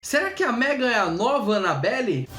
Será que a Megan é a nova Annabelle?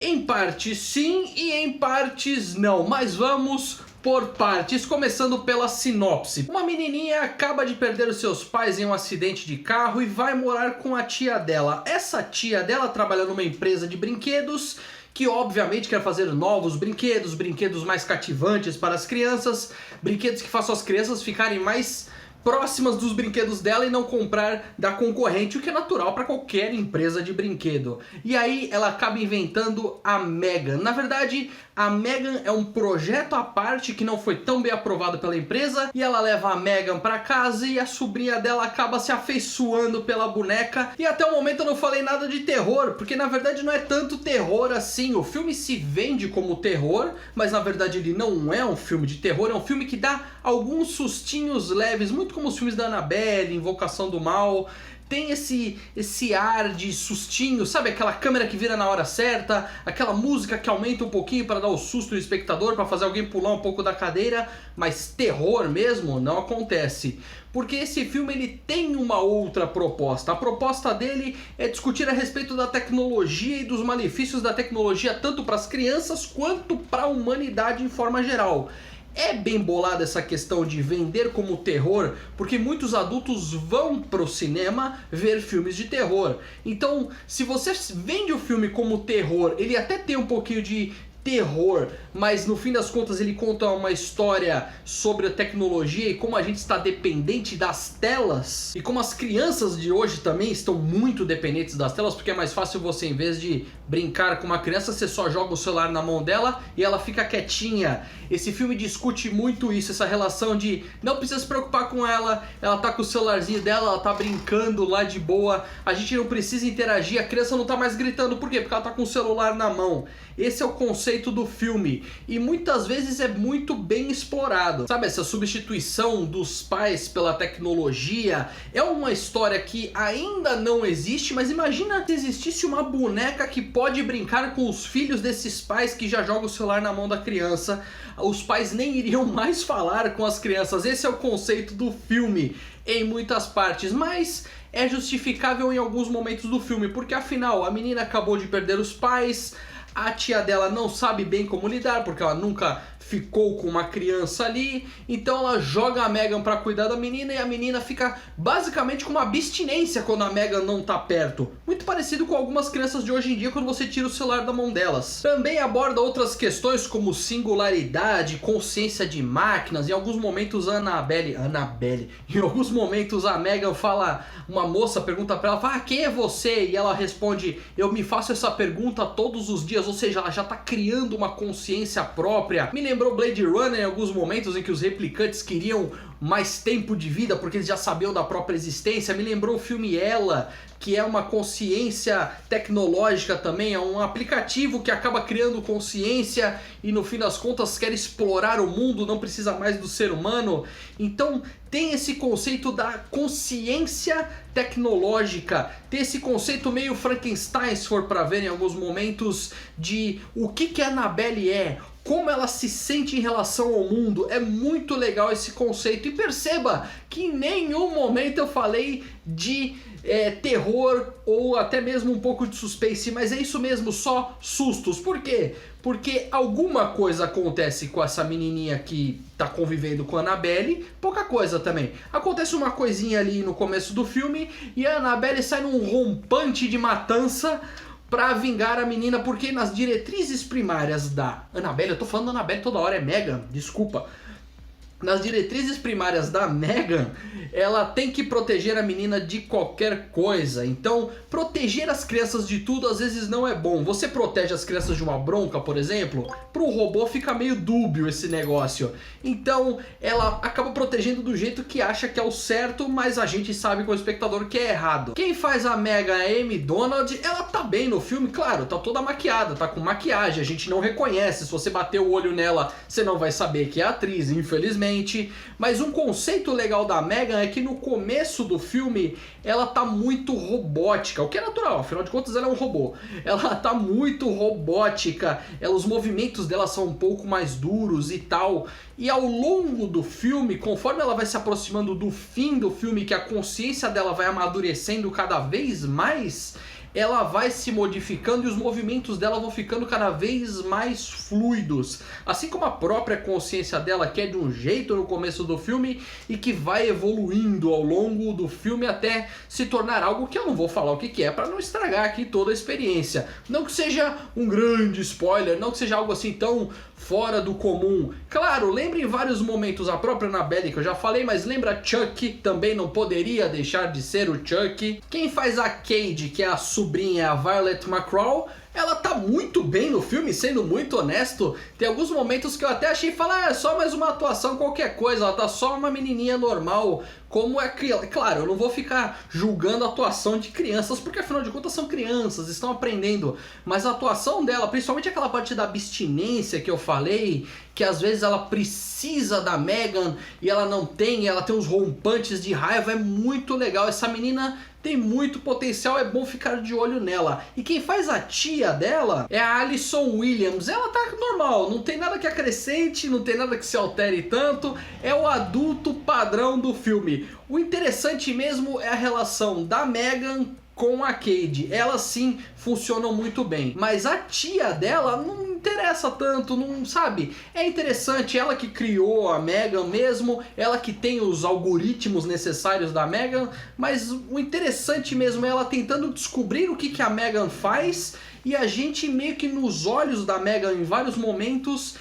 Em partes sim e em partes não, mas vamos por partes, começando pela sinopse. Uma menininha acaba de perder os seus pais em um acidente de carro e vai morar com a tia dela. Essa tia dela trabalha numa empresa de brinquedos que obviamente quer fazer novos brinquedos, brinquedos mais cativantes para as crianças, brinquedos que façam as crianças ficarem mais próximas dos brinquedos dela e não comprar da concorrente, o que é natural para qualquer empresa de brinquedo. E aí ela acaba inventando a Megan. Na verdade, a Megan é um projeto à parte que não foi tão bem aprovado pela empresa, e ela leva a Megan para casa e a sobrinha dela acaba se afeiçoando pela boneca. E até o momento eu não falei nada de terror, porque na verdade não é tanto terror assim. O filme se vende como terror, mas na verdade ele não é um filme de terror, é um filme que dá alguns sustinhos leves, muito como os filmes da Annabelle, Invocação do Mal. Tem esse ar de sustinho, sabe? Aquela câmera que vira na hora certa, aquela música que aumenta um pouquinho para dar o susto no espectador, para fazer alguém pular um pouco da cadeira, mas terror mesmo não acontece. Porque esse filme ele tem uma outra proposta. A proposta dele é discutir a respeito da tecnologia e dos malefícios da tecnologia, tanto para as crianças quanto para a humanidade em forma geral. É bem bolada essa questão de vender como terror, porque muitos adultos vão pro cinema ver filmes de terror. Então, se você vende o filme como terror, ele até tem um pouquinho de terror, mas no fim das contas ele conta uma história sobre a tecnologia e como a gente está dependente das telas, e como as crianças de hoje também estão muito dependentes das telas, porque é mais fácil você, em vez de brincar com uma criança, você só joga o celular na mão dela e ela fica quietinha. Esse filme discute muito isso, essa relação de não precisa se preocupar com ela, ela tá com o celularzinho dela, ela tá brincando lá de boa, a gente não precisa interagir, a criança não tá mais gritando. Por quê? Porque ela tá com o celular na mão. Esse é o conceito do filme, e muitas vezes é muito bem explorado. Sabe, essa substituição dos pais pela tecnologia é uma história que ainda não existe, mas imagina se existisse uma boneca que pode brincar com os filhos desses pais que já jogam o celular na mão da criança. Os pais nem iriam mais falar com as crianças. Esse é o conceito do filme em muitas partes, mas é justificável em alguns momentos do filme, porque afinal a menina acabou de perder os pais, a tia dela não sabe bem como lidar, porque ela nunca ficou com uma criança ali, então ela joga a Megan pra cuidar da menina, e a menina fica basicamente com uma abstinência quando a Megan não tá perto. Muito parecido com algumas crianças de hoje em dia quando você tira o celular da mão delas. Também aborda outras questões como singularidade, consciência de máquinas. Em alguns momentos em alguns momentos a Megan fala, uma moça pergunta pra ela, fala, quem é você? E ela responde, eu me faço essa pergunta todos os dias, ou seja, ela já tá criando uma consciência própria. Me lembrou Blade Runner em alguns momentos em que os replicantes queriam mais tempo de vida porque eles já sabiam da própria existência. Me lembrou o filme Ela, que é uma consciência tecnológica também, é um aplicativo que acaba criando consciência e no fim das contas quer explorar o mundo, não precisa mais do ser humano. Então tem esse conceito da consciência tecnológica, tem esse conceito meio Frankenstein, se for para ver em alguns momentos, de o que a Annabelle é, como ela se sente em relação ao mundo. É muito legal esse conceito. E perceba que em nenhum momento eu falei de terror ou até mesmo um pouco de suspense, mas é isso mesmo, só sustos. Por quê? Porque alguma coisa acontece com essa menininha que tá convivendo com a Annabelle, pouca coisa também. Acontece uma coisinha ali no começo do filme e a Annabelle sai num rompante de matança pra vingar a menina, porque nas diretrizes primárias da Annabelle, eu tô falando da Annabelle toda hora, é Megan, desculpa. Nas diretrizes primárias da Megan, ela tem que proteger a menina de qualquer coisa. Então, proteger as crianças de tudo às vezes não é bom. Você protege as crianças de uma bronca, por exemplo, pro robô fica meio dúbio esse negócio. Então, ela acaba protegendo do jeito que acha que é o certo, mas a gente sabe como espectador que é errado. Quem faz a Megan é a Amy Donald. Ela tá bem no filme, claro, tá toda maquiada, tá com maquiagem, a gente não reconhece. Se você bater o olho nela, você não vai saber que é a atriz, infelizmente. adolescente. Mas um conceito legal da Megan é que no começo do filme ela tá muito robótica, o que é natural, afinal de contas ela é um robô. Ela tá muito robótica, os movimentos dela são um pouco mais duros e tal. E ao longo do filme, conforme ela vai se aproximando do fim do filme, que a consciência dela vai amadurecendo cada vez mais, ela vai se modificando e os movimentos dela vão ficando cada vez mais fluidos. Assim como a própria consciência dela, que é de um jeito no começo do filme e que vai evoluindo ao longo do filme até se tornar algo que eu não vou falar o que é para não estragar aqui toda a experiência. Não que seja um grande spoiler, não que seja algo assim tão fora do comum. Claro, lembra em vários momentos a própria Annabelle, que eu já falei, mas lembra Chuck, também não poderia deixar de ser o Chuck. Quem faz a Cade, que é a sobrinha, a Violet McCraw, ela tá muito bem no filme, sendo muito honesto. Tem alguns momentos que eu até achei falar, é só mais uma atuação qualquer coisa, ela tá só uma menininha normal, como é criança. Claro, eu não vou ficar julgando a atuação de crianças, porque afinal de contas são crianças, estão aprendendo. Mas a atuação dela, principalmente aquela parte da abstinência que eu falei, que às vezes ela precisa da Megan e ela não tem, ela tem uns rompantes de raiva, é muito legal. Essa menina tem muito potencial, é bom ficar de olho nela. E quem faz a tia dela é a Alison Williams. Ela tá normal, não tem nada que acrescente, não tem nada que se altere tanto, é o adulto padrão do filme. O interessante mesmo é a relação da Megan com a Cade. Elas sim funcionam muito bem, mas a tia dela não interessa tanto, não sabe? É interessante, ela que criou a Megan mesmo, ela que tem os algoritmos necessários da Megan, mas o interessante mesmo é ela tentando descobrir o que a Megan faz e a gente meio que nos olhos da Megan em vários momentos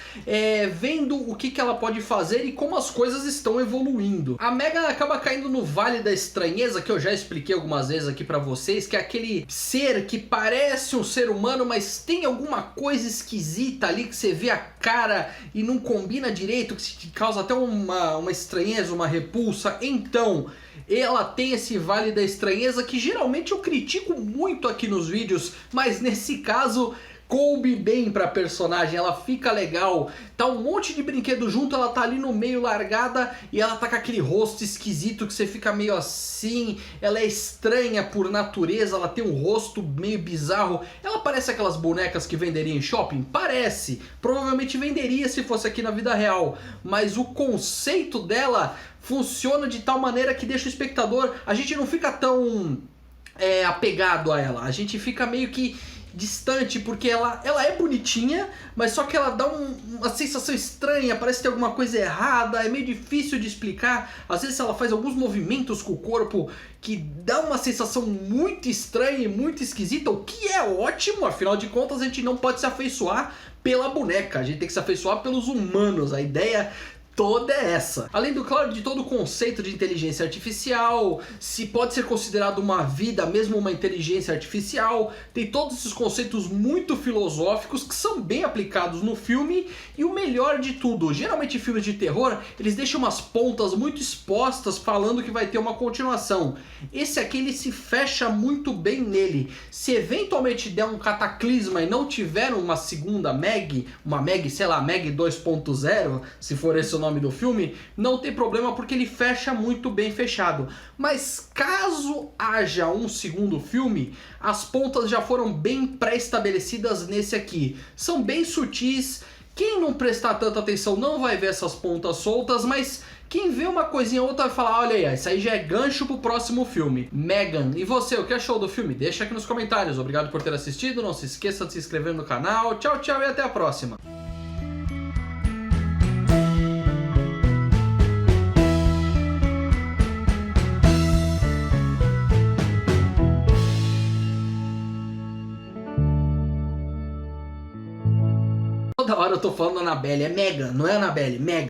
vendo o que ela pode fazer e como as coisas estão evoluindo. A Megan acaba caindo no Vale da Estranheza, que eu já expliquei algumas vezes aqui pra vocês, que é aquele ser que parece um ser humano, mas tem alguma coisa esquisita ali que você vê a cara e não combina direito, que causa até uma estranheza, uma repulsa. Então, ela tem esse Vale da Estranheza que geralmente eu critico muito aqui nos vídeos, mas nesse caso coube bem pra personagem, ela fica legal. Tá um monte de brinquedo junto, ela tá ali no meio largada e ela tá com aquele rosto esquisito que você fica meio assim. Ela é estranha por natureza, ela tem um rosto meio bizarro. Ela parece aquelas bonecas que venderia em shopping? Parece, provavelmente venderia se fosse aqui na vida real, mas o conceito dela funciona de tal maneira que deixa o espectador, a gente não fica tão apegado a ela, a gente fica meio que distante, porque ela é bonitinha, mas só que ela dá uma sensação estranha, parece que tem alguma coisa errada, é meio difícil de explicar. Às vezes ela faz alguns movimentos com o corpo que dá uma sensação muito estranha e muito esquisita, o que é ótimo, afinal de contas a gente não pode se afeiçoar pela boneca, a gente tem que se afeiçoar pelos humanos, a ideia toda é essa. Além do claro de todo o conceito de inteligência artificial, se pode ser considerado uma vida, mesmo uma inteligência artificial, tem todos esses conceitos muito filosóficos que são bem aplicados no filme. E o melhor de tudo, geralmente filmes de terror, eles deixam umas pontas muito expostas falando que vai ter uma continuação. Esse aqui ele se fecha muito bem nele. Se eventualmente der um cataclisma e não tiver uma segunda Meg, uma Meg, sei lá, Meg 2.0, se for esse o nome do filme, não tem problema porque ele fecha muito bem fechado. Mas caso haja um segundo filme, as pontas já foram bem pré-estabelecidas nesse aqui. São bem sutis, quem não prestar tanta atenção não vai ver essas pontas soltas, mas quem vê uma coisinha ou outra vai falar, olha aí, isso aí já é gancho pro próximo filme. Megan, e você, o que achou do filme? Deixa aqui nos comentários. Obrigado por ter assistido, não se esqueça de se inscrever no canal. Tchau, tchau e até a próxima. Toda hora eu tô falando Annabelle, é Megan, não é Annabelle, Megan.